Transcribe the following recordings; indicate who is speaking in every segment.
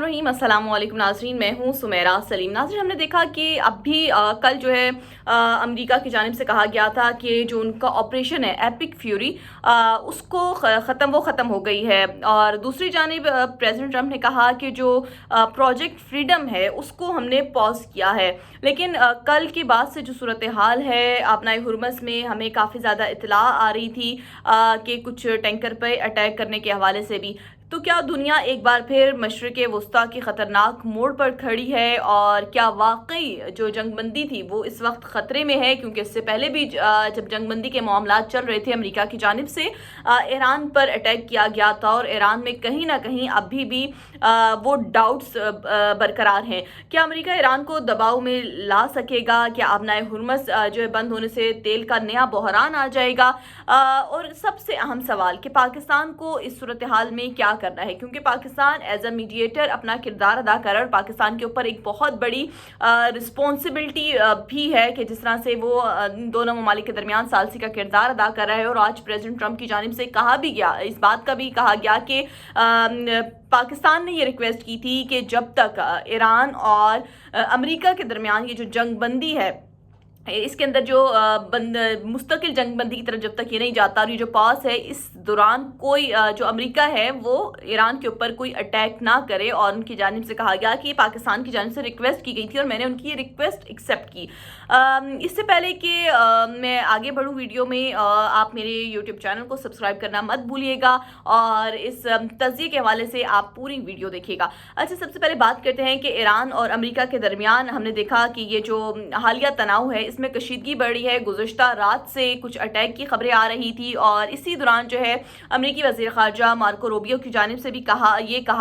Speaker 1: बिस्मिल्लाहिर्रहमानिर्रहीम। अस्सलाम वालेकुम नाज़रीन, मैं हूँ सुमेरा सलीम। नाज़रीन, हमने देखा कि अभी कल जो है अमेरिका की जानिब से कहा गया था कि जो उनका ऑपरेशन है एपिक फ्यूरी उसको ख़त्म हो गई है। और दूसरी जानिब प्रेसिडेंट ट्रंप ने कहा कि जो प्रोजेक्ट फ्रीडम है उसको हमने पॉज किया है। लेकिन कल के बाद से जो सूरत हाल है अपना हुरमस में हमें काफ़ी ज़्यादा इत्तला आ रही थी कि कुछ टैंकर पर अटैक करने के हवाले से भी। तो क्या दुनिया एक बार फिर मशरिक़ वस्ता की ख़तरनाक मोड़ पर खड़ी है, और क्या वाकई जो जंगबंदी थी वो इस वक्त ख़तरे में है? क्योंकि इससे पहले भी जब जंगबंदी के मामलात चल रहे थे अमेरिका की जानिब से ईरान पर अटैक किया गया था, और ईरान में कहीं ना कहीं अभी भी वो डाउट्स बरकरार हैं। क्या अमेरिका ईरान को दबाव में ला सकेगा? क्या आबनाए हुरमस जो है बंद होने से तेल का नया बहरान आ जाएगा? और सबसे अहम सवाल कि पाकिस्तान को इस सूरत हाल में क्या करना है, क्योंकि पाकिस्तान एज अ मीडिएटर अपना किरदार अदा कर रहा है और पाकिस्तान के ऊपर एक बहुत बड़ी रिस्पॉन्सिबिलिटी भी है कि जिस तरह से वो दोनों ममालिक के दरमियान सालसी का किरदार अदा कर रहा है। और आज प्रेसिडेंट ट्रंप की जानिब से कहा भी गया, इस बात का भी कहा गया कि पाकिस्तान ने ये रिक्वेस्ट की थी कि जब तक ईरान और अमेरिका के दरमियान ये जो जंगबंदी है इसके अंदर जो मुस्तकिल जंगबंदी की तरफ जब तक ये नहीं जाता, और ये जो पास है इस दौरान कोई जो अमेरिका है वो ईरान के ऊपर कोई अटैक ना करे। और उनकी जानिब से कहा गया कि पाकिस्तान की जानिब से रिक्वेस्ट की गई थी और मैंने उनकी ये रिक्वेस्ट एक्सेप्ट की। इससे पहले कि मैं आगे बढ़ूँ वीडियो में, आप मेरे यूट्यूब चैनल को सब्सक्राइब करना मत भूलिएगा और इस तज़िये के हवाले से आप पूरी वीडियो देखिएगा। अच्छा, सबसे पहले बात करते हैं कि ईरान और अमेरिका के दरमियान हमने देखा कि ये जो हालिया तनाव है इसमें कशीदगी बढ़ी है। गुज़श्ता रात से कुछ अटैक की खबरें आ रही थी और इसी दौरान जो है अमेरिकी वज़ीर ख़ारजा मार्को रूबियो की जानिब से भी कहा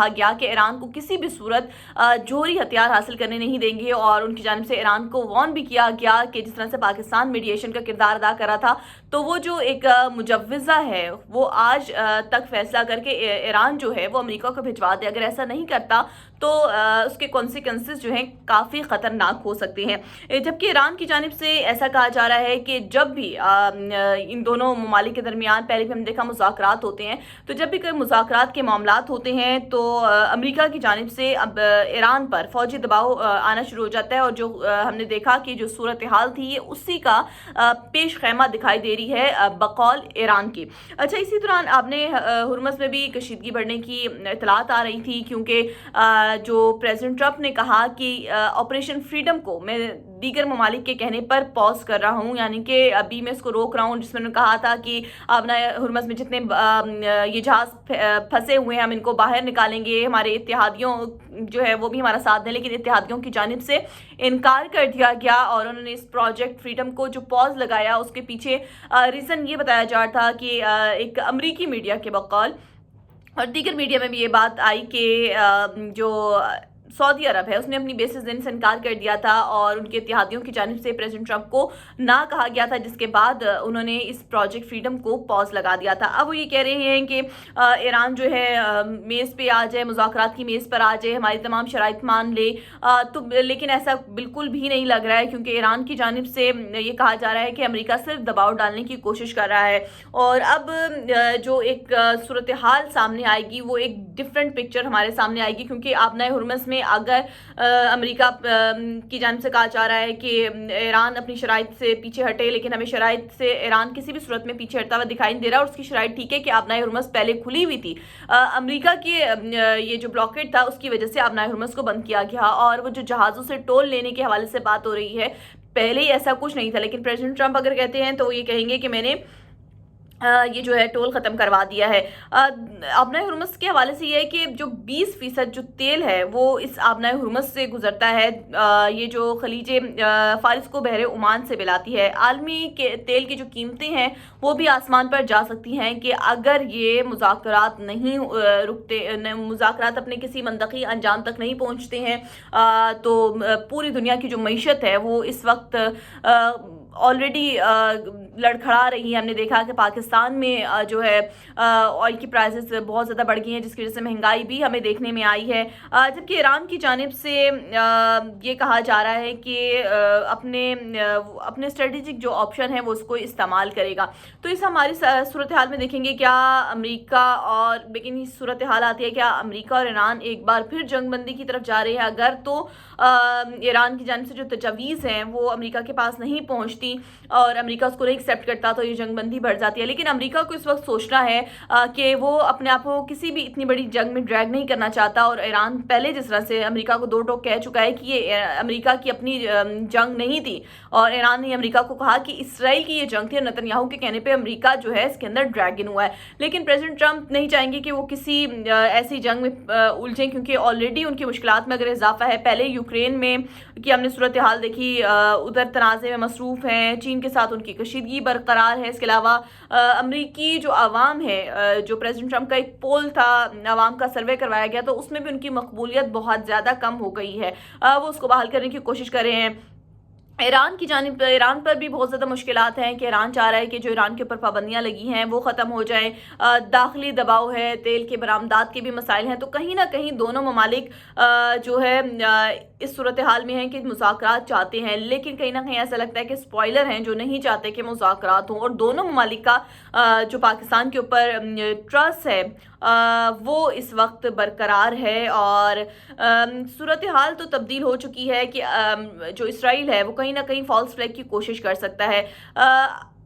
Speaker 1: गया कि ईरान को किसी भी सूरत जोहरी हथियार हासिल करने नहीं देंगे। और उनकी जानिब से ईरान को वार्न भी किया गया कि जिस तरह से पाकिस्तान मीडिएशन का किरदार अदा कर रहा था, तो वो जो एक मुजव्वज़ा है वो आज तक फैसला करके ईरान जो है वो अमेरिका को भिजवा दे। अगर ऐसा नहीं करता तो उसके कॉन्सिक्वेंसेस जो हैं काफ़ी ख़तरनाक हो सकते हैं। जबकि ईरान की जानिब से ऐसा कहा जा रहा है कि जब भी इन दोनों ममालिक के दरमियान पहले भी हमने देखा मुज़ाकरात होते हैं, तो जब भी कोई मुज़ाकरात के मामलात होते हैं तो अमेरिका की जानिब से अब ईरान पर फ़ौजी दबाव आना शुरू हो जाता है। और जो हमने देखा कि जो सूरत हाल थी ये उसी का पेश खैमा दिखाई दे रही है बकौल ईरान की। अच्छा, इसी दौरान आपने हुरमस में भी कशीदगी बढ़ने की इतलात आ रही थी, क्योंकि जो प्रेसिडेंट ट्रंप ने कहा कि ऑपरेशन फ्रीडम को मैं दीगर ममालिक के कहने पर पॉज कर रहा हूँ, यानी कि अभी मैं इसको रोक रहा हूँ, जिसमें उन्होंने कहा था कि अपना हुरमस में जितने ये जहाज़ फंसे हुए हैं हम इनको बाहर निकालेंगे, हमारे इत्तेहादियों जो है वो भी हमारा साथ दें। लेकिन इत्तेहादियों की जानिब से इनकार कर दिया गया और उन्होंने इस प्रोजेक्ट फ्रीडम को जो पॉज लगाया उसके पीछे रीज़न ये बताया जा रहा था कि एक अमरीकी मीडिया के बकौल और दीगर मीडिया में भी ये बात आई कि जो सऊदी अरब है उसने अपनी बेसिस देने से इनकार कर दिया था और उनके इत्तेहादियों की जानिब से प्रेसिडेंट ट्रंप को ना कहा गया था, जिसके बाद उन्होंने इस प्रोजेक्ट फ्रीडम को पॉज लगा दिया था। अब वो ये कह रहे हैं कि ईरान जो है मेज़ पे आ जाए, मुज़ाकरात की मेज़ पर आ जाए, हमारी तमाम शराइत मान ले। तो लेकिन ऐसा बिल्कुल भी नहीं लग रहा है, क्योंकि ईरान की जानिब से ये कहा जा रहा है कि अमेरिका सिर्फ दबाव डालने की कोशिश कर रहा है। और अब जो एक सूरत हाल सामने आएगी वो एक डिफरेंट पिक्चर हमारे सामने आएगी, क्योंकि आबनाए हुरमस में अगर अमेरिका की जानिब से कहा जा रहा है कि ईरान अपनी शराइत से पीछे हटे, लेकिन हमें शराइत से ईरान किसी भी सूरत में पीछे हटता हुआ दिखाई नहीं दे रहा। और उसकी शराइत ठीक है कि आबनाए हुरमस पहले खुली हुई थी, अमेरिका की ये जो ब्लॉकेट था उसकी वजह से आबनाए हुरमस को बंद किया गया। और वो जो जहाज़ों से टोल लेने के हवाले से बात हो रही है, पहले ही ऐसा कुछ नहीं था। लेकिन प्रेसिडेंट ट्रंप अगर कहते हैं तो ये कहेंगे कि मैंने ये जो है टोल ख़त्म करवा दिया है। आबनाए हुरमस के हवाले से ये है कि जो 20% जो तेल है वो इस आबनाए हुरमस से गुजरता है। ये जो खलीज फारिस को बहरे ओमान से मिलाती है। आलमी के तेल की जो कीमतें हैं वो भी आसमान पर जा सकती हैं कि अगर ये मुज़ाकरात नहीं रुकते, मुज़ाकरात अपने किसी मंतकी अंजाम तक नहीं पहुँचते हैं, तो पूरी दुनिया की जो मईशत है वो इस वक्त ऑलरेडी लड़खड़ा रही है। हमने देखा कि पाकिस्तान में जो है ऑयल की प्राइसेस बहुत ज़्यादा बढ़ गई हैं, जिसकी वजह से महंगाई भी हमें देखने में आई है। जबकि ईरान की जानिब से ये कहा जा रहा है कि अपने स्ट्रेटेजिक जो ऑप्शन है वो उसको इस्तेमाल करेगा। तो इस हमारी सूरत हाल में देखेंगे क्या अमेरिका और लेकिन इस सूरत हाल आती है क्या अमेरिका और ईरान एक बार फिर जंगबंदी की तरफ जा रहे हैं। अगर तो ईरान की जानिब से जो तजावीज़ हैं वो अमेरिका के पास नहीं पहुंचती और अमेरिका उसको नहीं एक्सेप्ट करता तो ये जंगबंदी बढ़ जाती है। लेकिन अमेरिका को इस वक्त सोचना है कि वो अपने आप को किसी भी इतनी बड़ी जंग में ड्रैग नहीं करना चाहता। और ईरान पहले जिस तरह से अमेरिका को दो टोक कह चुका है कि ये अमेरिका की अपनी जंग नहीं थी, और ईरान ने अमेरिका को कहा कि इसराइल की ये जंग थी और नेतन्याहू के कहने पे अमेरिका जो है इसके अंदर ड्रैग इन हुआ है। लेकिन प्रेसिडेंट ट्रंप नहीं चाहेंगे कि वो किसी ऐसी जंग में उलझें, क्योंकि ऑलरेडी उनकी मुश्किलात में अगर इजाफा है। पहले यूक्रेन में कि हमने सूरत हाल देखी, उधर तनाज़े में मसरूफ़ हैं, चीन के साथ उनकी कशीदगी बरकरार है। इसके अलावा अमरीकी जो आवाम है, जो प्रेसिडेंट ट्रंप का एक पोल था, आवाम का सर्वे करवाया गया, तो उसमें भी उनकी मकबूलियत बहुत ज़्यादा कम हो गई है। वो उसको बहाल करने की कोशिश कर रहे हैं। ईरान की जानिब ईरान पर भी बहुत ज़्यादा मुश्किलात हैं कि ईरान चाह रहा है कि जो ईरान के ऊपर पाबंदियां लगी हैं वो ख़त्म हो जाए। दाखिली दबाव है, तेल के बरामदात के भी मसाइल हैं। तो कहीं ना कहीं दोनों ममालिक जो है इस सूरत हाल में हैं कि मुज़ाकरात चाहते हैं, लेकिन कहीं ना कहीं ऐसा लगता है कि स्पॉइलर हैं जो नहीं चाहते कि मुज़ाकरात हों। और दोनों ममालिक का जो पाकिस्तान के ऊपर ट्रस्ट है वो इस वक्त बरकरार है। और सूरत हाल तो तब्दील हो चुकी है कि जो इसराइल है वो कहीं ना कहीं फॉल्स फ्लैग की कोशिश कर सकता है।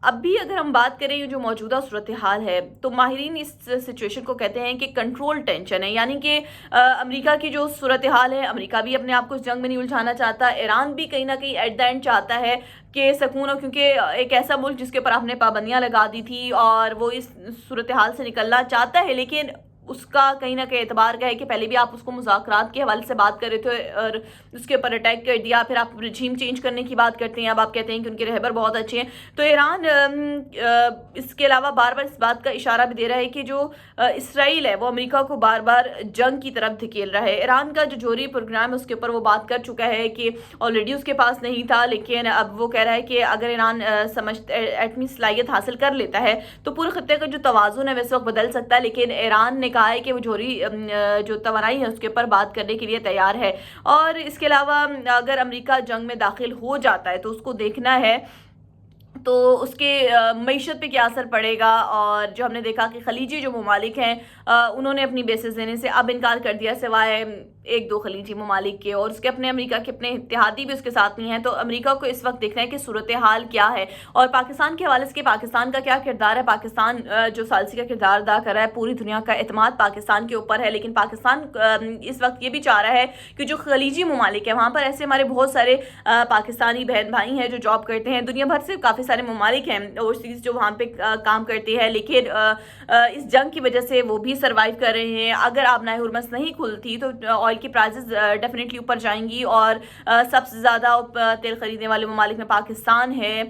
Speaker 1: अभी अगर हम बात करें जो मौजूदा सूरत हाल है, तो माहिरीन इस सिचुएशन को कहते हैं कि कंट्रोल टेंशन है। यानी कि अमेरिका की जो सूरत हाल है, अमेरिका भी अपने आप को इस जंग में नहीं उलझाना चाहता, ईरान भी कहीं ना कहीं एट द एंड चाहता है कि सुकून हो, क्योंकि एक ऐसा मुल्क जिसके ऊपर आपने पाबंदियां लगा दी थी और वो इस सूरत हाल से निकलना चाहता है। लेकिन उसका कहीं ना कहीं एतबार का है कि पहले भी आप उसको मुज़ाकरात के हवाले से बात कर रहे थे और उसके ऊपर अटैक कर दिया, फिर आप रजीम चेंज करने की बात करते हैं, अब आप कहते हैं कि उनके रहबर बहुत अच्छे हैं। तो ईरान इसके अलावा बार बार इस बात का इशारा भी दे रहा है कि जो इसराइल है वो अमेरिका को बार बार जंग की तरफ धकेल रहा है। ईरान का जो जोहरी प्रोग्राम है उसके ऊपर वो बात कर चुका है कि ऑलरेडी उसके पास नहीं था, लेकिन अब वो कह रहा है कि अगर ईरान एटमी सलाहियत हासिल कर लेता है तो पूरे खत्ते का जो तवाज़ुन है वैसे वक्त बदल सकता है। लेकिन ईरान ने कहा है कि वो जोहरी जो तवानाई है उसके ऊपर बात करने के लिए तैयार है। और इसके अलावा अगर अमेरिका जंग में दाखिल हो जाता है तो उसको देखना है तो उसके मईशत पे क्या असर पड़ेगा। और जो हमने देखा कि खलीजी जो ममालिक हैं उन्होंने अपनी बेसिस देने से अब इनकार कर दिया, सिवाय एक दो खलीजी ममालिक के, और उसके अपने अमेरिका के अपने इत्तेहादी भी उसके साथ नहीं हैं। तो अमेरिका को इस वक्त देखना है कि सूरत हाल क्या है। और पाकिस्तान के हवाले से पाकिस्तान का क्या किरदार है। पाकिस्तान जो सालसी का किरदार अदा कर रहा है, पूरी दुनिया का एतमाद पाकिस्तान के ऊपर है। लेकिन पाकिस्तान इस वक्त ये भी चाह रहा है कि जो खलीजी ममालिक है वहाँ पर ऐसे हमारे बहुत सारे पाकिस्तानी बहन भाई हैं जो जॉब करते हैं, दुनिया भर से काफ़ी सारे ममालिक हैं ओवरसीज जो वहाँ पे काम करते हैं, लेकिन इस जंग की वजह से वो भी सर्वाइव कर रहे हैं। अगर आबनाए हुरमस नहीं खुलती तो ऑयल की प्राइसेस डेफिनेटली ऊपर जाएंगी। और सबसे ज़्यादा तेल खरीदने वाले ममालिक में पाकिस्तान है,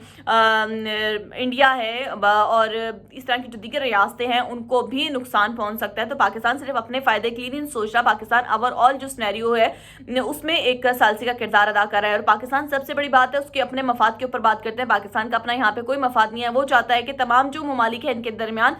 Speaker 1: इंडिया है, और इस तरह की जो दीगर रियासतें हैं उनको भी नुकसान पहुँच सकता है। तो पाकिस्तान सिर्फ अपने फ़ायदे के लिए नहीं सोच रहा, पाकिस्तान ओवरऑल जो सिनेरियो है उसमें एक सालसी का किरदार अदा कर रहा है। और पाकिस्तान सबसे बड़ी बात है उसके अपने मफाद के ऊपर बात करते हैं। पाकिस्तान का अपना यहाँ पे कोई मफाद नहीं है। वो चाहता है कि तमाम जो ममालिक हैं इनके दरमियान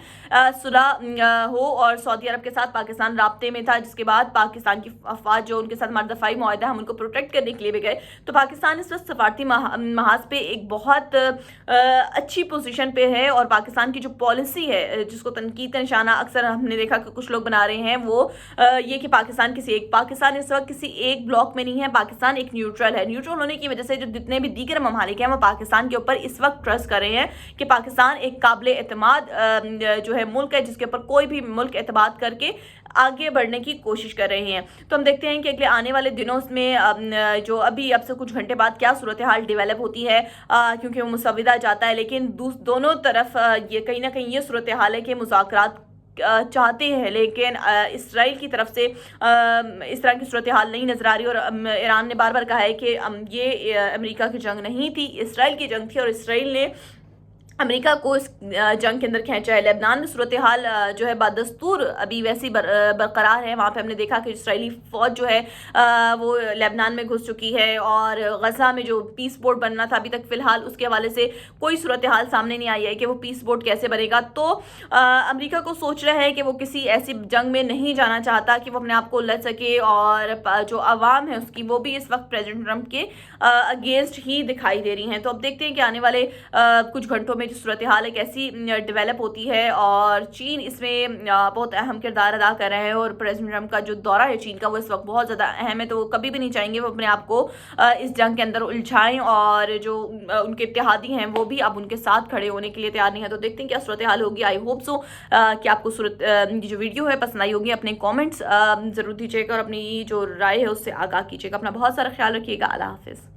Speaker 1: सुलह हो, और सऊदी अरब के साथ पाकिस्तान राब्ते में था, जिसके बाद पाकिस्तान की अफवाज जो उनके साथ मरदफाई मुआहदा हम उनको प्रोटेक्ट करने के लिए भी गए। तो पाकिस्तान इस वक्त सफारती महाज पे एक बहुत अच्छी पोजीशन पे है। और पाकिस्तान की जो पॉलिसी है जिसको तनकीद का निशाना अक्सर हमने देखा कि कुछ लोग बना रहे हैं, वो ये कि पाकिस्तान इस वक्त किसी एक ब्लॉक में नहीं है, पाकिस्तान एक न्यूट्रल है। न्यूट्रल होने की वजह से जो जितने भी दीगर ममालिक हैं वो पाकिस्तान के ऊपर इस वक्त ट्रस्ट कर रहे हैं कि पाकिस्तान एक काबिल एतमाद जो है मुल्क है, जिसके ऊपर कोई भी मुल्क एतमाद करके आगे बढ़ने की कोशिश कर रहे हैं। तो हम देखते हैं कि अगले आने वाले दिनों में जो अभी अब से कुछ घंटे बाद क्या सूरत हाल डेवलप होती है, क्योंकि वो मुसविदा जाता है। लेकिन दोनों तरफ ये कहीं ना कहीं ये सूरत हाल है कि मुज़ाकरात चाहते हैं, लेकिन इसराइल की तरफ से इस तरह की सूरत हाल नहीं नज़र आ रही। और ईरान ने बार बार कहा है कि ये अमेरिका की जंग नहीं थी, इसराइल की जंग थी, और इसराइल ने امریکہ کو اس جنگ کے اندر کھینچا ہے۔ لبنان میں صورتحال جو ہے بدستور ابھی ویسی برقرار ہے۔ وہاں پہ ہم نے دیکھا کہ اسرائیلی فوج جو ہے وہ لبنان میں گھس چکی ہے، اور غزہ میں جو پیس بورڈ بننا تھا ابھی تک فی الحال اس کے حوالے سے کوئی صورتحال سامنے نہیں آئی ہے کہ وہ پیس بورڈ کیسے بنے گا۔ تو امریکہ کو سوچ رہا ہے کہ وہ کسی ایسی جنگ میں نہیں جانا چاہتا کہ وہ اپنے آپ کو لڑ سکے، اور جو عوام ہے اس کی وہ بھی اس وقت پریزیڈنٹ ٹرمپ کے اگینسٹ ہی دکھائی دے رہی ہیں۔ تو اب دیکھتے ہیں کہ آنے والے کچھ گھنٹوں میں جو صورتحال ہے کیسی ڈیولپ ہوتی ہے، اور چین اس میں بہت اہم کردار ادا کر رہا ہے، اور پریزیڈنٹ ٹرمپ کا جو دورہ ہے چین کا وہ اس وقت بہت زیادہ اہم ہے۔ تو وہ کبھی بھی نہیں چاہیں گے وہ اپنے آپ کو اس جنگ کے اندر الجھائیں، اور جو ان کے اتحادی ہیں وہ بھی اب ان کے ساتھ کھڑے ہونے کے لیے تیار نہیں ہے۔ تو دیکھتے ہیں کیا صورتحال ہوگی۔ آئی ہوپ سو کہ آپ کو جو ویڈیو ہے پسند آئی ہوگی۔ اپنے کامنٹس ضرور دیجیے گا، اور اپنی جو رائے ہے اس سے آگاہ کیجیے گا۔ اپنا بہت سارا خیال رکھیے گا۔ اللہ حافظ۔